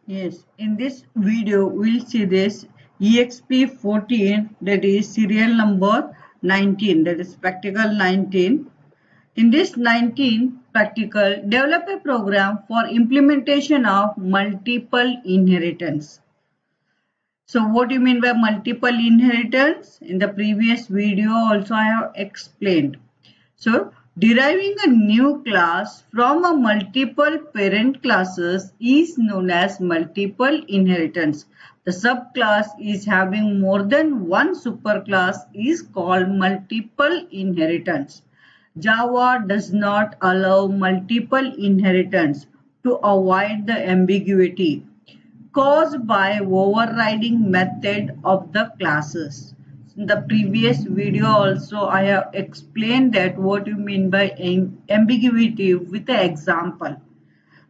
Yes, in this video we'll see this EXP14, that is serial number 19, that is practical 19. In this 19 practical, develop a program for implementation of multiple inheritance. So what do you mean by multiple inheritance? In the previous video also I have explained. So deriving a new class from a multiple parent classes is known as multiple inheritance. The subclass is having more than one superclass is called multiple inheritance. Java does not allow multiple inheritance to avoid the ambiguity caused by overriding method of the classes. In the previous video also I have explained that what you mean by ambiguity with an example.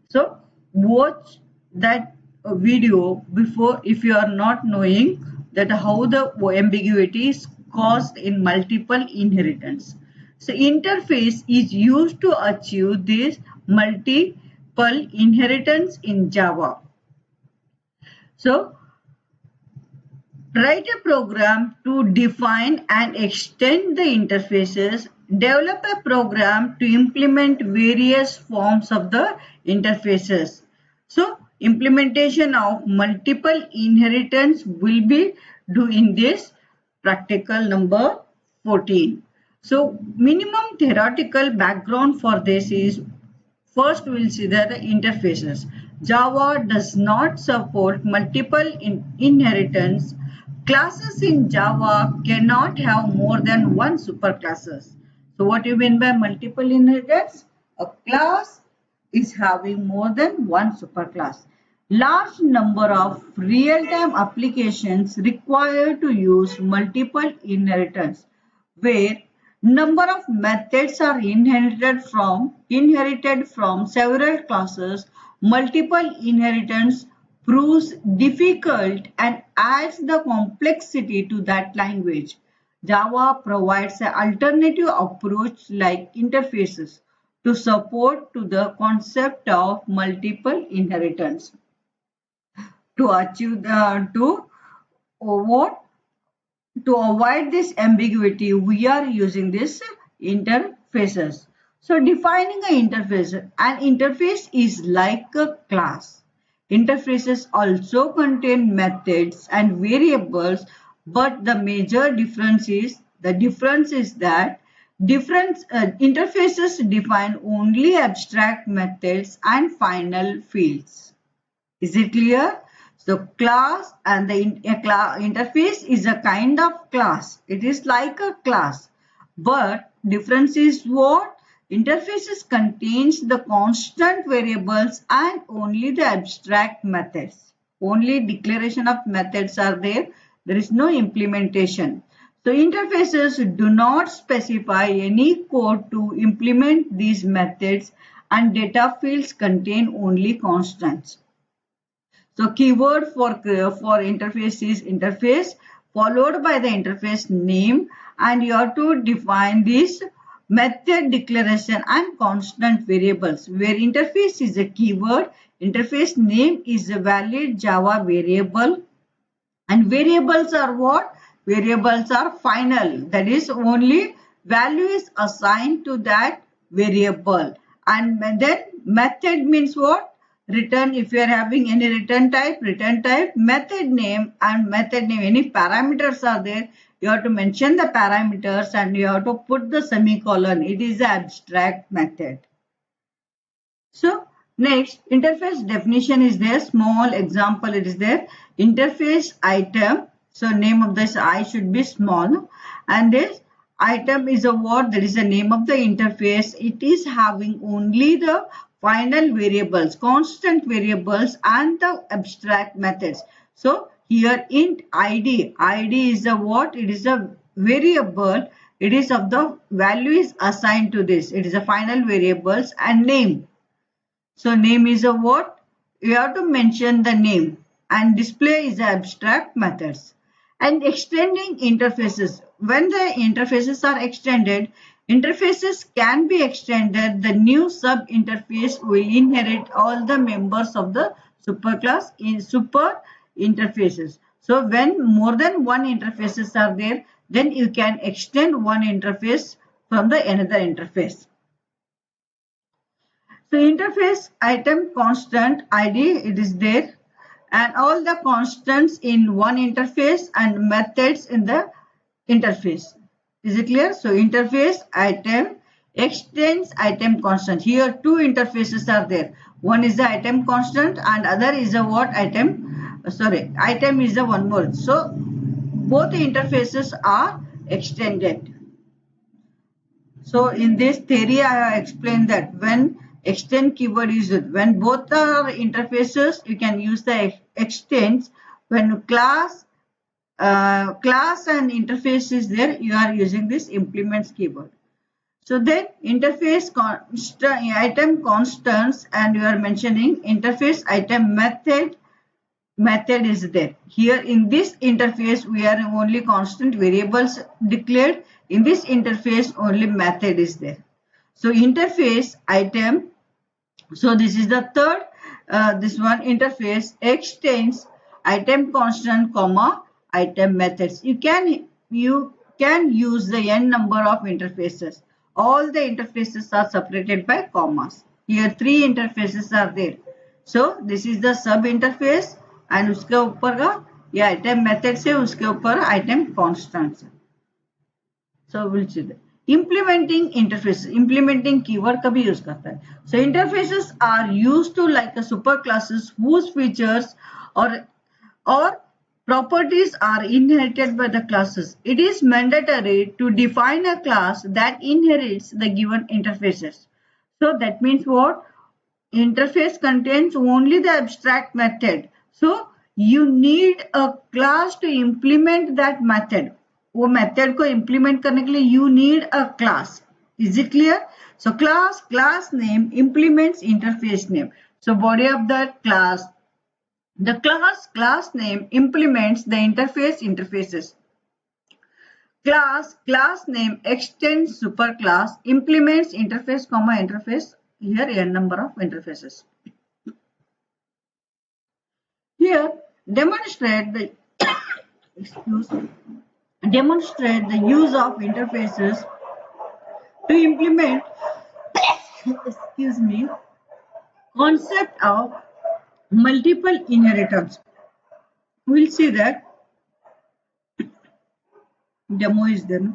So watch that video before if you are not knowing that how the ambiguity is caused in multiple inheritance. So interface is used to achieve this multiple inheritance in Java. So write a program to define and extend the interfaces. Develop a program to implement various forms of the interfaces. So implementation of multiple inheritance will be do in this practical number 14. So minimum theoretical background for this is first we'll see the interfaces. Java does not support multiple inheritance. Classes in Java cannot have more than one superclasses. So what do you mean by multiple inheritance? A class is having more than one superclass. Large number of real-time applications require to use multiple inheritance where number of methods are inherited from several classes. Multiple inheritance proves difficult and adds the complexity to that language. Java provides an alternative approach like interfaces to support to the concept of multiple inheritance. To achieve what to avoid this ambiguity, we are using this interfaces. So defining an interface is like a class. Interfaces also contain methods and variables, but the major difference is that different interfaces define only abstract methods and final fields. Is it clear? So class and the interface is a kind of class. It is like a class. But difference is what? Interfaces contains the constant variables and only the abstract methods. Only declaration of methods are there. There is no implementation. So interfaces do not specify any code to implement these methods and data fields contain only constants. So keyword for interface is interface followed by the interface name, and you have to define this method declaration and constant variables where interface is a keyword, interface name is a valid Java variable, and variables are what? Variables are final, that is only value is assigned to that variable, and then method means what? Return, if you are having any return type, method name and method name, any parameters are there, you have to mention the parameters and you have to put the semicolon. It is an abstract method. So next, interface definition is there, small example it is there, interface item. So name of this I should be small, and this item is a word, that is the name of the interface. It is having only the final variables, constant variables and the abstract methods. So here int id is a what? It is a variable. It is of the value is assigned to this. It is a final variables, and name. So name is a what? You have to mention the name, and display is abstract methods. And extending interfaces. When the interfaces are extended, Interfaces can be extended. The new sub-interface will inherit all the members of the superclass in super interfaces. So when more than one interfaces are there, then you can extend one interface from the another interface. So interface item constant ID, it is there, and all the constants in one interface and methods in the interface. Is it clear? So interface item extends item constant. Here two interfaces are there. One is the item constant and other is a what item? Item is the one more. So both the interfaces are extended. So in this theory, I have explained that when extend keyword is used, when both are interfaces, you can use the extends. When class and interface is there, you are using this implements keyword. So then interface item constants, and you are mentioning interface item method is there. Here in this interface, we are only constant variables declared. In this interface, only method is there. So interface item. So this is the third. This one interface extends item constant comma item methods. You can use the n number of interfaces. All the interfaces are separated by commas. Here three interfaces are there. So this is the sub interface and उसके ऊपर का ये item method से उसके ऊपर item constants. So we'll see that. Implementing interfaces. Implementing keyword का भी use करता है. So interfaces are used to like a superclasses whose features or properties are inherited by the classes. It is mandatory to define a class that inherits the given interfaces. So that means what? Interface contains only the abstract method. So you need a class to implement that method. वो method को implement करने के लिए you need a class. Is it clear? So class name implements interface name. So body of that class. The class name implements the interfaces. Class name extends superclass, implements interface comma interface. Here n number of interfaces. Here demonstrate the use of interfaces to implement concept of multiple inheritance. We'll see that demo is there.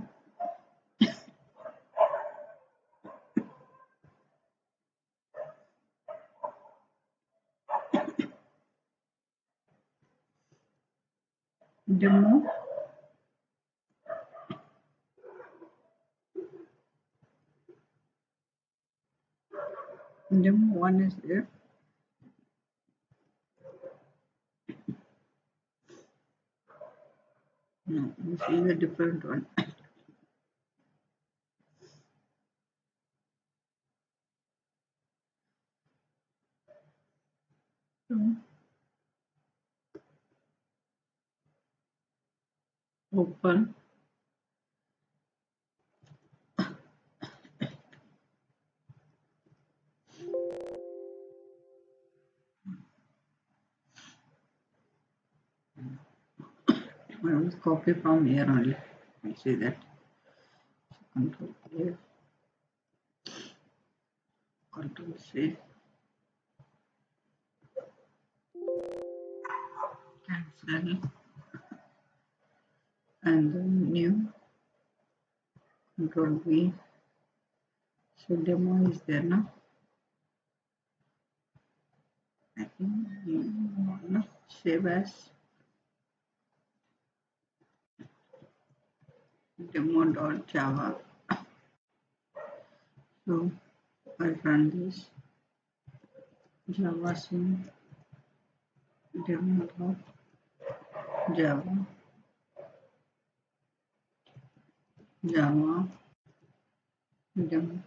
Demo. Demo 1 is there. No, this is a different one. Open. I will copy from here only. You see that. Control A, Control C, cancel, and then new. Control V. So demo is there now. I think save as demo.java. So I run this Java soon. Demo.java. Java. Demo.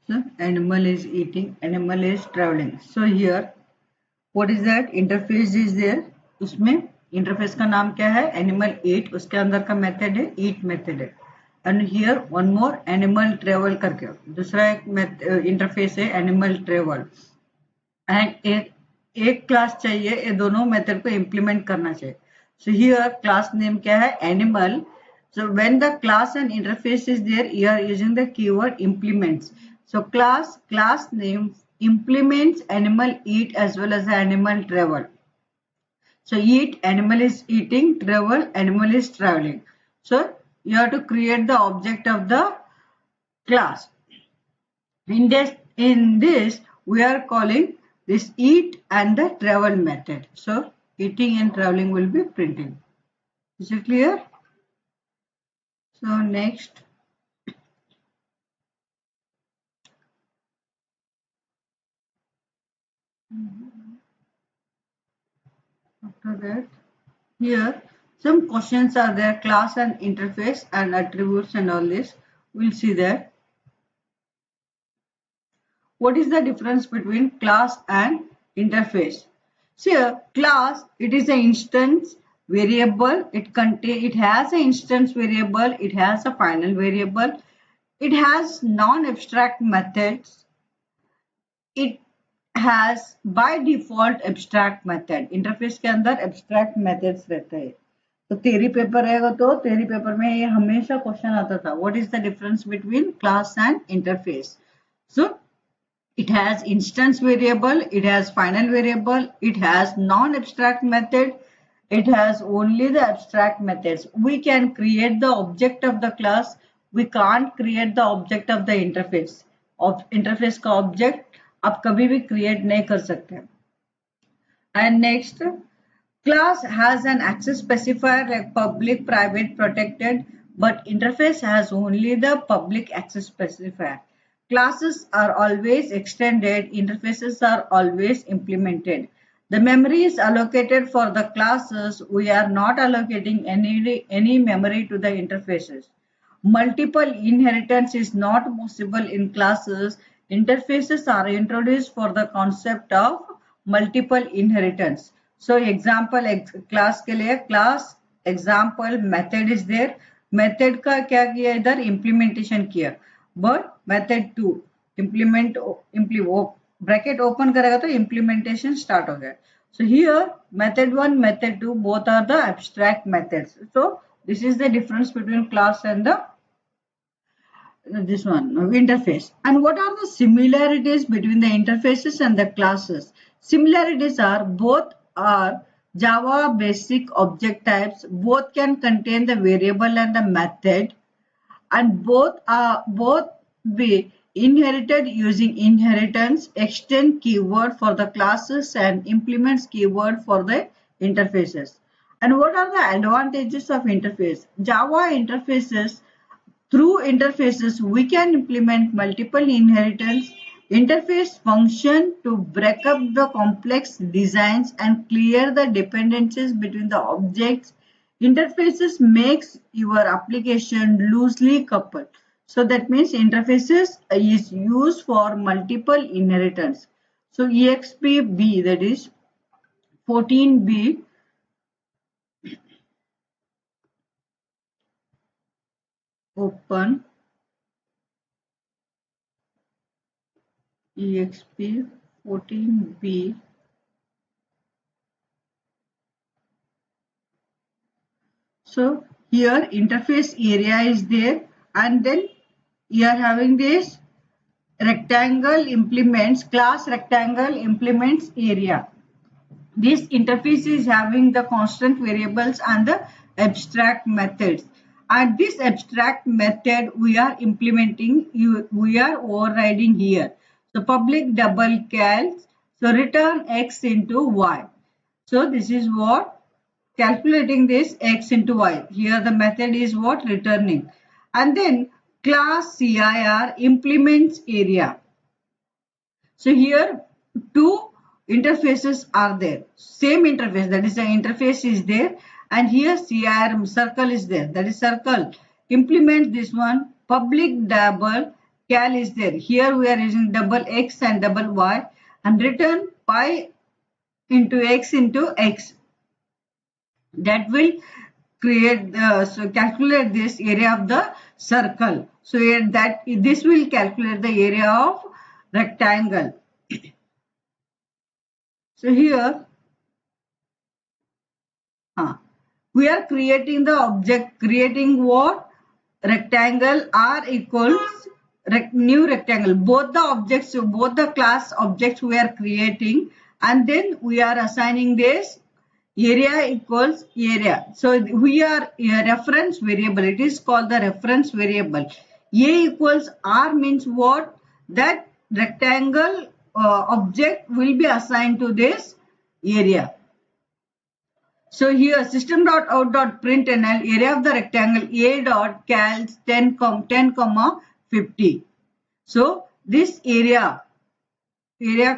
So animal is eating, animal is traveling. So here, what is that? Interface is there. उसमें interface का नाम क्या है? Animal eat. उसके अंदर का method है ईट method है. and here one more animal travel करके दूसरा एक इंटरफेस है animal travel and एक क्लास चाहिए ये दोनों मेथड को इम्प्लीमेंट करना चाहिए. So here class name क्या है animal. So when the class and interface is there, you are using the keyword implements. So class name implements animal eat as well as the animal travel. So eat, animal is eating, travel, animal is traveling. So you have to create the object of the class. In this we are calling this eat and the travel method. So eating and traveling will be printing. Is it clear? So next. After that, here some questions are there, class and interface and attributes and all this. We'll see that. What is the difference between class and interface? See, class, it is an instance variable. It has an instance variable. It has a final variable. It has non-abstract methods. It has by default abstract method. Interface के अंदर abstract methods रहते हैं. तो theory paper रहेगा तो theory paper में ये हमेशा question आता था. What is the difference between class and interface? So it has instance variable, it has final variable, it has non-abstract method, it has only the abstract methods. We can create the object of the class, we can't create the object of the interface. Of interface का object आप कभी भी create नहीं कर सकते. And next, class has an access specifier like public, private, protected, but interface has only the public access specifier. Classes are always extended, interfaces are always implemented. The memory is allocated for the classes. We are not allocating any memory to the interfaces. Multiple inheritance is not possible in classes. Interfaces are introduced for the concept of multiple inheritance. So example class के लिए class example method is there. Method का क्या किया इधर implementation किया. But method 2 implement bracket open करेगा तो implementation start हो गया. So here method 1 method 2 both are the abstract methods. So this is the difference between class and the this one interface. And what are the similarities between the interfaces and the classes? Similarities are both are Java basic object types, both can contain the variable and the method, and both be inherited using inheritance, extend keyword for the classes and implements keyword for the interfaces. And what are the advantages of interface? Java interfaces, through interfaces, we can implement multiple inheritance. Interface function to break up the complex designs and clear the dependencies between the objects. Interfaces makes your application loosely coupled. So that means interfaces is used for multiple inheritance. So EXPB, that is 14B, open EXP 14B. So here interface area is there, and then you are having this rectangle implements, class rectangle implements area. This interface is having the constant variables and the abstract methods. And this abstract method we are implementing, we are overriding here. So public double cal, so return x into y. So this is what calculating this x into y. Here the method is what returning. And then class CIR implements area. So here two interfaces are there. Same interface, that is the interface is there, and here CIR circle is there. That is circle. Implement this one. Public double cal is there. Here we are using double x and double y, and return pi into x into x. That will so calculate this area of the circle. So that this will calculate the area of rectangle. So here we are creating the object, creating what? Rectangle R equals new rectangle. Both the objects, both the class objects we are creating, and then we are assigning this area equals area. So we are a reference variable. It is called the reference variable. A equals R means what? That rectangle object will be assigned to this area. So here system.out.println area of the rectangle A dot cals 10, 50. So this area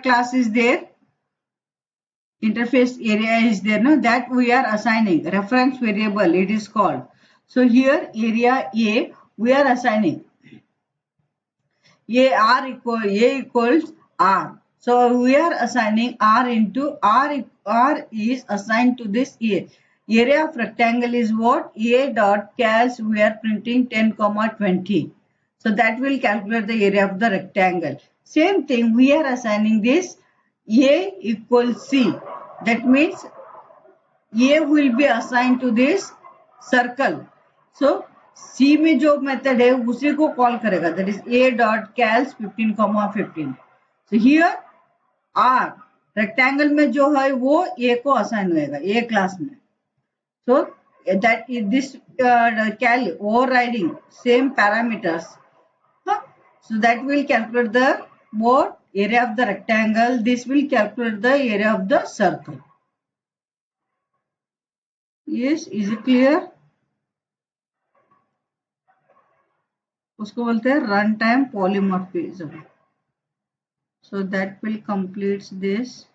class is there, interface area is there, no, that we are assigning reference variable, it is called. So here area A we are assigning A equals R. So we are assigning R into R. R is assigned to this A. Area of rectangle is what? A dot cals we are printing 10, 20. So that will calculate the area of the rectangle. Same thing we are assigning this A equals C. That means A will be assigned to this circle. So C में जो method है उसी को call करेगा, that is A dot cals 15, 15. So here R rectangle में जो है वो A को assign होएगा A class में. So that is this cal overriding same parameters. So that will calculate the what? Area of the rectangle. This will calculate the area of the circle. Yes, is it clear? उसको बोलते हैं run time polymorphism. So that will complete this.